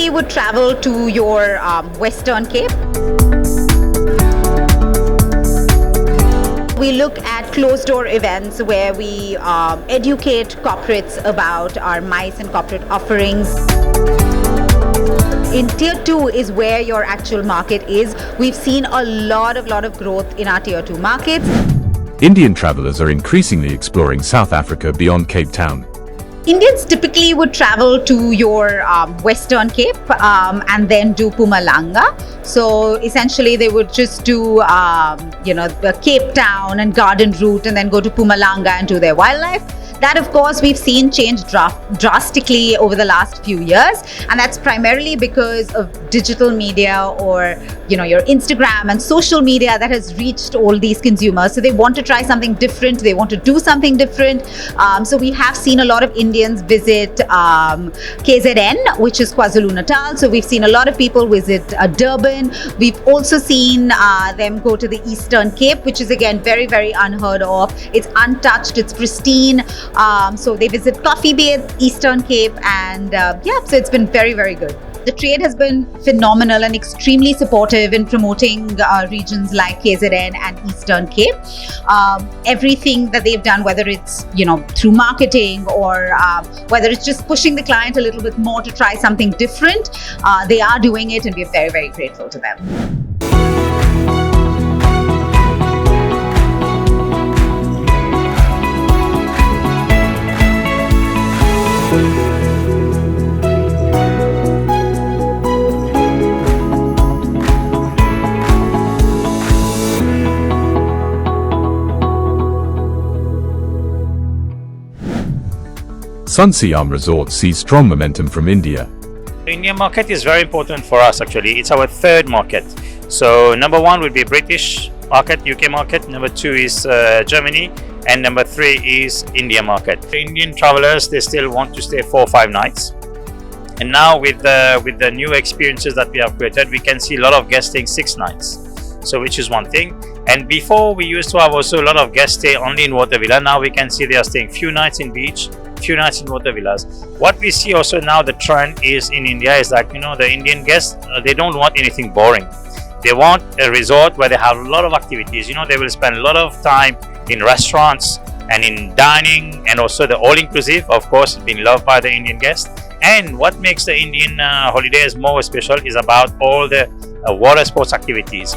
typically would travel to your Western Cape. We look at closed-door events where we educate corporates about our MICE and corporate offerings. In Tier 2 is where your actual market is. We've seen a lot of growth in our Tier 2 markets. Indian travelers are increasingly exploring South Africa beyond Cape Town. Indians typically would travel to your Western Cape and then do Mpumalanga. So essentially they would just do the Cape Town and Garden Route and then go to Mpumalanga and do their wildlife. That, of course, we've seen change drastically over the last few years, and that's primarily because of digital media or your Instagram and social media that has reached all these consumers. So they want to try something different, they want to do something different. So we have seen a lot of Indians visit KZN, which is KwaZulu-Natal. So we've seen a lot of people visit Durban. We've also seen them go to the Eastern Cape, which is again very unheard of. It's untouched, it's pristine. So they visit Coffee Bay at Eastern Cape, and so it's been very good. The trade has been phenomenal and extremely supportive in promoting regions like KZN and Eastern Cape. Everything that they've done, whether it's through marketing or whether it's just pushing the client a little bit more to try something different, they are doing it, and we're very grateful to them. Sun Siam Resort sees strong momentum from India. The Indian market is very important for us actually. It's our third market. So number one would be British market, UK market. Number two is Germany. And number three is India market. The Indian travelers, they still want to stay 4 or 5 nights. And now with the new experiences that we have created, we can see a lot of guests staying 6 nights. So which is one thing. And before we used to have also a lot of guests stay only in water villa. Now we can see they are staying few nights in beach, few nights in water villas. What we see also now, the trend is in India is that the Indian guests, they don't want anything boring. They want a resort where they have a lot of activities. They will spend a lot of time in restaurants and in dining, and also the all-inclusive, of course, being loved by the Indian guests. And what makes the Indian holidays more special is about all the water sports activities.